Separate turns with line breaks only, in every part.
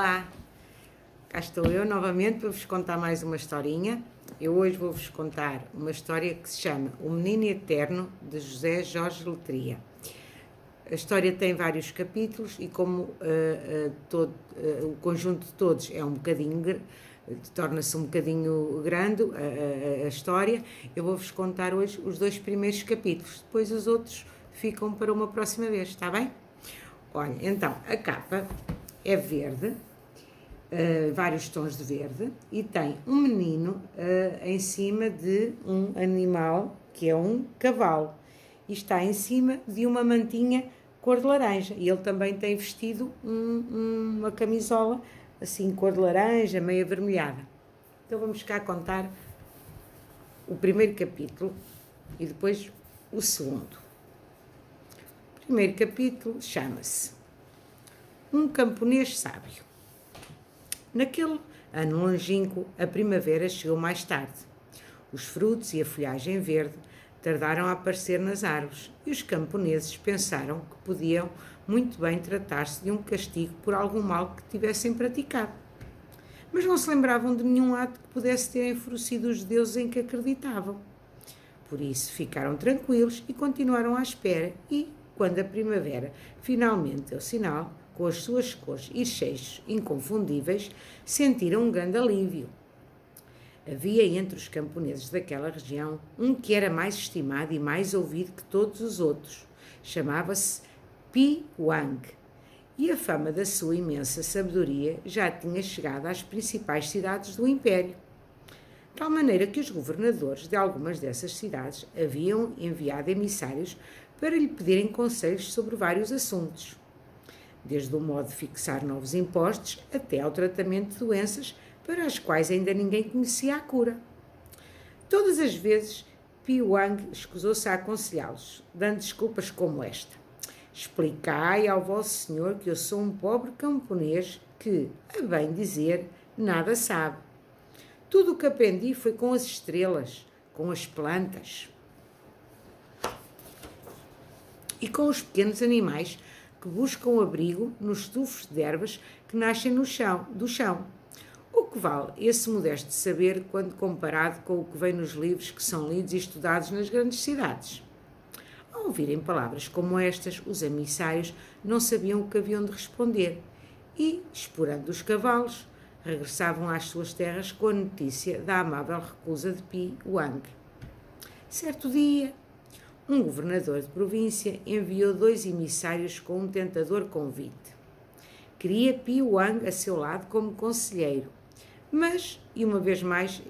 Olá, cá estou eu novamente para vos contar mais uma historinha. Eu hoje vou-vos contar uma história que se chama O Menino Eterno, de José Jorge Letria. A história tem vários capítulos e como o conjunto de todos é um bocadinho, torna-se um bocadinho grande a história, eu vou-vos contar hoje os 2 primeiros capítulos, depois os outros ficam para uma próxima vez, está bem? Olha, então, a capa é verde, vários tons de verde, e tem um menino em cima de um animal que é um cavalo e está em cima de uma mantinha cor de laranja, e ele também tem vestido uma camisola assim cor de laranja, meio avermelhada. Então vamos cá contar o primeiro capítulo e depois o segundo. O primeiro capítulo chama-se Um Camponês Sábio. Naquele ano longínquo, a primavera chegou mais tarde. Os frutos e a folhagem verde tardaram a aparecer nas árvores e os camponeses pensaram que podiam muito bem tratar-se de um castigo por algum mal que tivessem praticado. Mas não se lembravam de nenhum ato que pudesse ter enfurecido os deuses em que acreditavam. Por isso ficaram tranquilos e continuaram à espera e, quando a primavera finalmente deu sinal, com as suas cores e cheiros inconfundíveis, sentiram um grande alívio. Havia entre os camponeses daquela região um que era mais estimado e mais ouvido que todos os outros. Chamava-se Pi Wang, e a fama da sua imensa sabedoria já tinha chegado às principais cidades do império. De tal maneira que os governadores de algumas dessas cidades haviam enviado emissários para lhe pedirem conselhos sobre vários assuntos, desde o modo de fixar novos impostos até ao tratamento de doenças para as quais ainda ninguém conhecia a cura. Todas as vezes, Pi Wang escusou-se a aconselhá-los, dando desculpas como esta: explicai ao vosso senhor que eu sou um pobre camponês que, a bem dizer, nada sabe. Tudo o que aprendi foi com as estrelas, com as plantas e com os pequenos animais que buscam abrigo nos tufos de ervas que nascem do chão. O que vale esse modesto saber quando comparado com o que vem nos livros que são lidos e estudados nas grandes cidades? Ao ouvirem palavras como estas, os emissários não sabiam o que haviam de responder e, explorando os cavalos, regressavam às suas terras com a notícia da amável recusa de Pi Wang. Certo dia, um governador de província enviou 2 emissários com um tentador convite. Queria Pi Wang a seu lado como conselheiro, mas, e uma vez mais,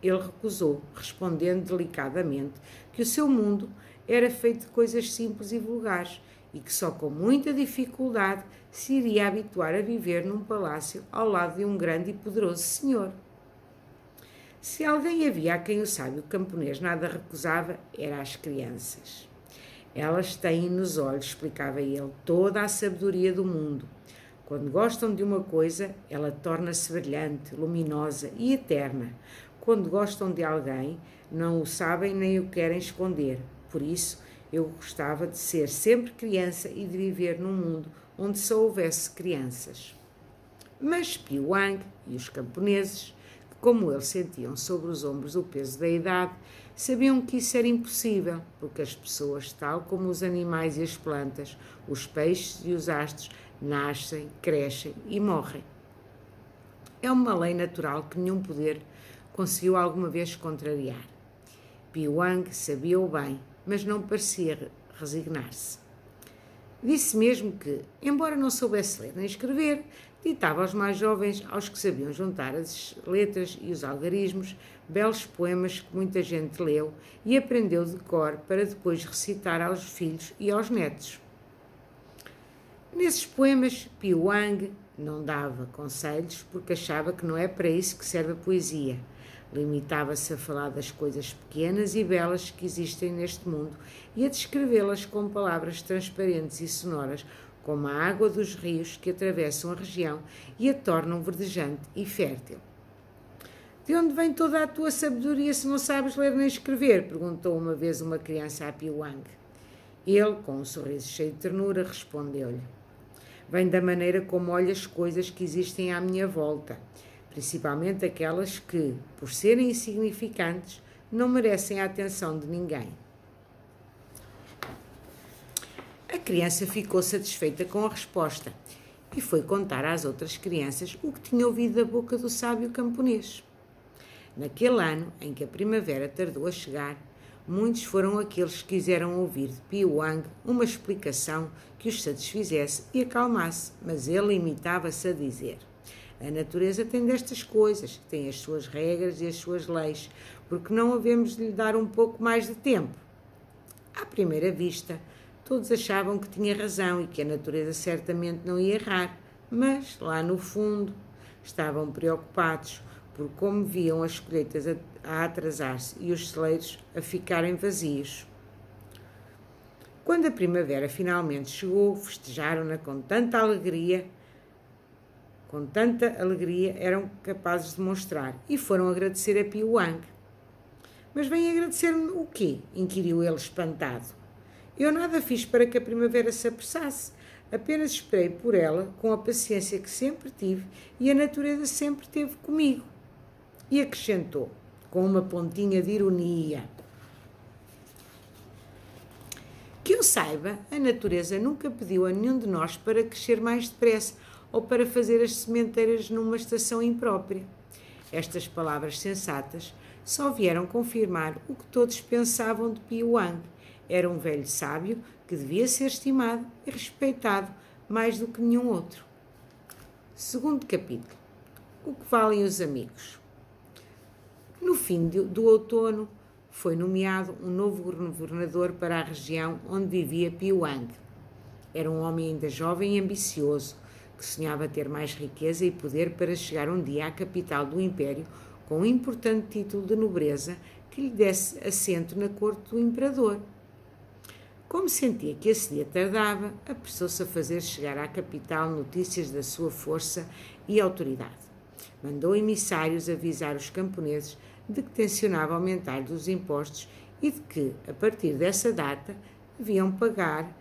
ele recusou, respondendo delicadamente que o seu mundo era feito de coisas simples e vulgares e que só com muita dificuldade se iria habituar a viver num palácio ao lado de um grande e poderoso senhor. Se alguém havia a quem o sábio camponês nada recusava, era as crianças. Elas têm nos olhos, explicava ele, toda a sabedoria do mundo. Quando gostam de uma coisa, ela torna-se brilhante, luminosa e eterna. Quando gostam de alguém, não o sabem nem o querem esconder. Por isso, eu gostava de ser sempre criança e de viver num mundo onde só houvesse crianças. Mas Pi Wang e os camponeses, que como ele sentiam sobre os ombros o peso da idade, sabiam que isso era impossível, porque as pessoas, tal como os animais e as plantas, os peixes e os astros, nascem, crescem e morrem. É uma lei natural que nenhum poder conseguiu alguma vez contrariar. Pi Wang sabia-o bem, mas não parecia resignar-se. Disse mesmo que, embora não soubesse ler nem escrever, ditava aos mais jovens, aos que sabiam juntar as letras e os algarismos, belos poemas que muita gente leu e aprendeu de cor para depois recitar aos filhos e aos netos. Nesses poemas, Pi Wang não dava conselhos porque achava que não é para isso que serve a poesia. Limitava-se a falar das coisas pequenas e belas que existem neste mundo e a descrevê-las com palavras transparentes e sonoras, como a água dos rios que atravessam a região e a tornam verdejante e fértil. De onde vem toda a tua sabedoria se não sabes ler nem escrever? Perguntou uma vez uma criança a Pi Wang. Ele, com um sorriso cheio de ternura, respondeu-lhe: Vem da maneira como olho as coisas que existem à minha volta, principalmente aquelas que, por serem insignificantes, não merecem a atenção de ninguém. A criança ficou satisfeita com a resposta e foi contar às outras crianças o que tinha ouvido da boca do sábio camponês. Naquele ano em que a primavera tardou a chegar, muitos foram aqueles que quiseram ouvir de Piu Wang uma explicação que os satisfizesse e acalmasse, mas ele limitava-se a dizer: a natureza tem destas coisas, tem as suas regras e as suas leis, porque não havemos de lhe dar um pouco mais de tempo? À primeira vista, todos achavam que tinha razão e que a natureza certamente não ia errar, mas, lá no fundo, estavam preocupados por como viam as colheitas a atrasar-se e os celeiros a ficarem vazios. Quando a primavera finalmente chegou, festejaram-na com tanta alegria eram capazes de mostrar, e foram agradecer a Piu Wang. Mas vem agradecer-me o quê? Inquiriu ele espantado. Eu nada fiz para que a primavera se apressasse, apenas esperei por ela com a paciência que sempre tive e a natureza sempre teve comigo. E acrescentou, com uma pontinha de ironia: que eu saiba, a natureza nunca pediu a nenhum de nós para crescer mais depressa ou para fazer as sementeiras numa estação imprópria. Estas palavras sensatas só vieram confirmar o que todos pensavam de Piu Wang. Era um velho sábio que devia ser estimado e respeitado mais do que nenhum outro. Segundo capítulo. O que valem os amigos? No fim do outono, foi nomeado um novo governador para a região onde vivia Piu Wang. Era um homem ainda jovem e ambicioso, que sonhava ter mais riqueza e poder para chegar um dia à capital do império com um importante título de nobreza que lhe desse assento na corte do imperador. Como sentia que esse dia tardava, apressou-se a fazer chegar à capital notícias da sua força e autoridade. Mandou emissários avisar os camponeses de que tencionava aumentar os impostos e de que, a partir dessa data, deviam pagar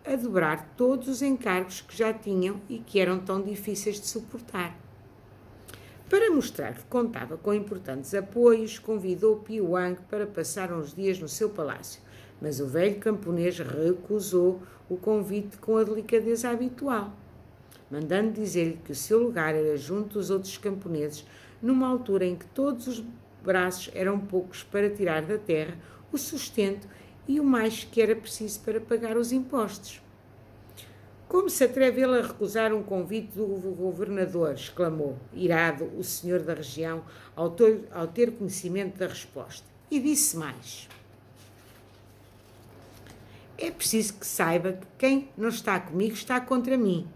a dobrar todos os encargos que já tinham e que eram tão difíceis de suportar. Para mostrar que contava com importantes apoios, convidou Piu Wang para passar uns dias no seu palácio, mas o velho camponês recusou o convite com a delicadeza habitual, mandando dizer-lhe que o seu lugar era junto dos outros camponeses, numa altura em que todos os braços eram poucos para tirar da terra o sustento e o mais que era preciso para pagar os impostos. Como se atreve ele a recusar um convite do governador? Exclamou, irado, o senhor da região ao ter conhecimento da resposta. E disse mais: é preciso que saiba que quem não está comigo está contra mim.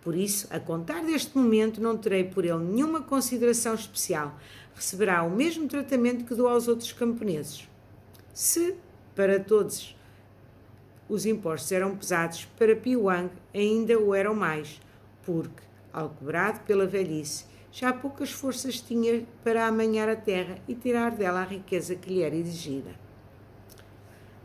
Por isso, a contar deste momento, não terei por ele nenhuma consideração especial. Receberá o mesmo tratamento que dou aos outros camponeses. Se, para todos, os impostos eram pesados, para Piu Wang ainda o eram mais, porque, alcobrado pela velhice, já poucas forças tinha para amanhar a terra e tirar dela a riqueza que lhe era exigida.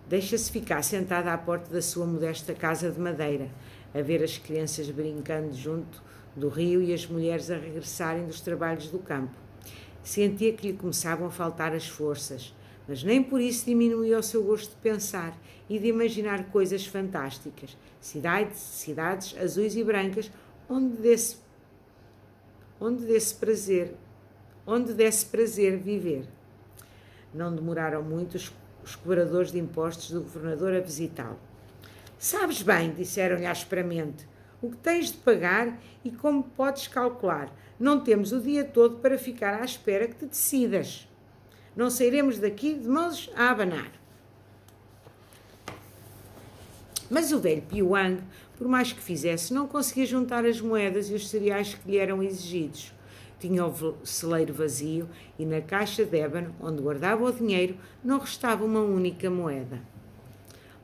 Deixa-se ficar sentada à porta da sua modesta casa de madeira, a ver as crianças brincando junto do rio e as mulheres a regressarem dos trabalhos do campo. Sentia que lhe começavam a faltar as forças, mas nem por isso diminuía o seu gosto de pensar e de imaginar coisas fantásticas, cidades azuis e brancas, onde desse prazer viver. Não demoraram muito os cobradores de impostos do governador a visitá-lo. Sabes bem, disseram-lhe asperamente, o que tens de pagar e como podes calcular. Não temos o dia todo para ficar à espera que te decidas. Não sairemos daqui de mãos a abanar. Mas o velho Piu Wang, por mais que fizesse, não conseguia juntar as moedas e os cereais que lhe eram exigidos. Tinha o celeiro vazio e na caixa de ébano, onde guardava o dinheiro, não restava uma única moeda.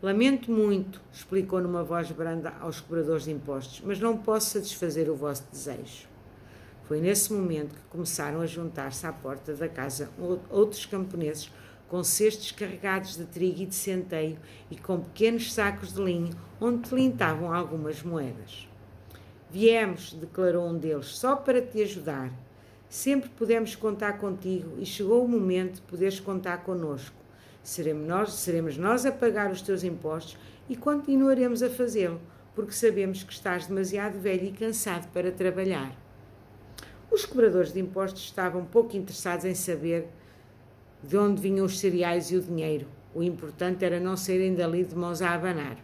Lamento muito, explicou numa voz branda aos cobradores de impostos, mas não posso satisfazer o vosso desejo. Foi nesse momento que começaram a juntar-se à porta da casa outros camponeses com cestos carregados de trigo e de centeio e com pequenos sacos de linho onde tilintavam algumas moedas. Viemos, declarou um deles, só para te ajudar. Sempre pudemos contar contigo e chegou o momento de poderes contar connosco. Seremos nós a pagar os teus impostos e continuaremos a fazê-lo, porque sabemos que estás demasiado velho e cansado para trabalhar. Os cobradores de impostos estavam pouco interessados em saber de onde vinham os cereais e o dinheiro. O importante era não saírem dali de mãos a abanar.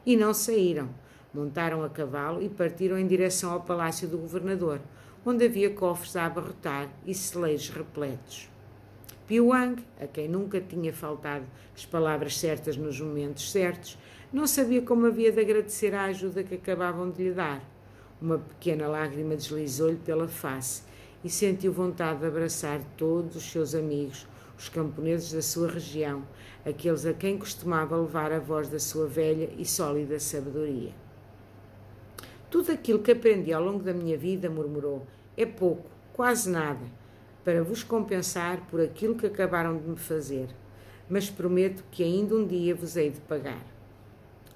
E não saíram. Montaram a cavalo e partiram em direção ao palácio do governador, onde havia cofres a abarrotar e celeiros repletos. Piuang, a quem nunca tinha faltado as palavras certas nos momentos certos, não sabia como havia de agradecer a ajuda que acabavam de lhe dar. Uma pequena lágrima deslizou-lhe pela face e sentiu vontade de abraçar todos os seus amigos, os camponeses da sua região, aqueles a quem costumava levar a voz da sua velha e sólida sabedoria. Tudo aquilo que aprendi ao longo da minha vida, murmurou, é pouco, quase nada, para vos compensar por aquilo que acabaram de me fazer, mas prometo que ainda um dia vos hei de pagar.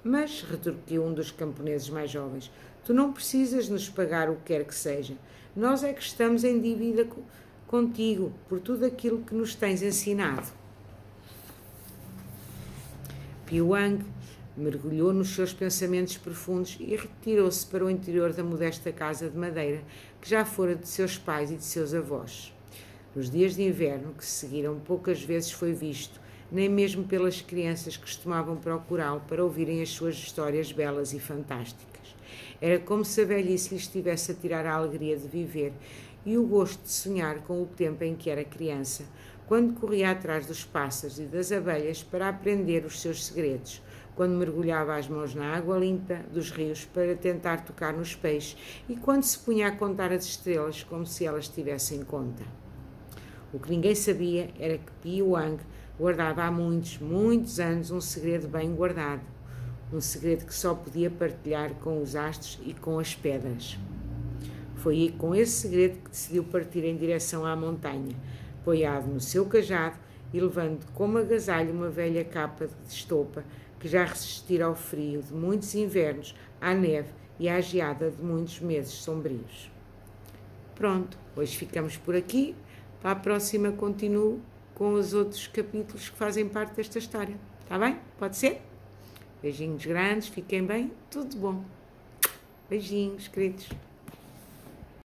Mas, retorquiu um dos camponeses mais jovens, tu não precisas nos pagar o que quer que seja, nós é que estamos em dívida contigo por tudo aquilo que nos tens ensinado. Piuang mergulhou nos seus pensamentos profundos e retirou-se para o interior da modesta casa de madeira que já fora de seus pais e de seus avós. Nos dias de inverno que se seguiram, poucas vezes foi visto, nem mesmo pelas crianças que costumavam procurá-lo para ouvirem as suas histórias belas e fantásticas. Era como se a velhice lhe estivesse a tirar a alegria de viver e o gosto de sonhar com o tempo em que era criança, quando corria atrás dos pássaros e das abelhas para aprender os seus segredos, quando mergulhava as mãos na água limpa dos rios para tentar tocar nos peixes e quando se punha a contar as estrelas como se elas tivessem conta. O que ninguém sabia era que Piuang guardava há muitos, muitos anos um segredo bem guardado, um segredo que só podia partilhar com os astros e com as pedras. Foi com esse segredo que decidiu partir em direção à montanha, apoiado no seu cajado e levando como agasalho uma velha capa de estopa que já resistira ao frio de muitos invernos, à neve e à geada de muitos meses sombrios. Pronto, hoje ficamos por aqui. Para a próxima continuo com os outros capítulos que fazem parte desta história. Está bem? Pode ser? Beijinhos grandes, fiquem bem, tudo bom. Beijinhos, queridos.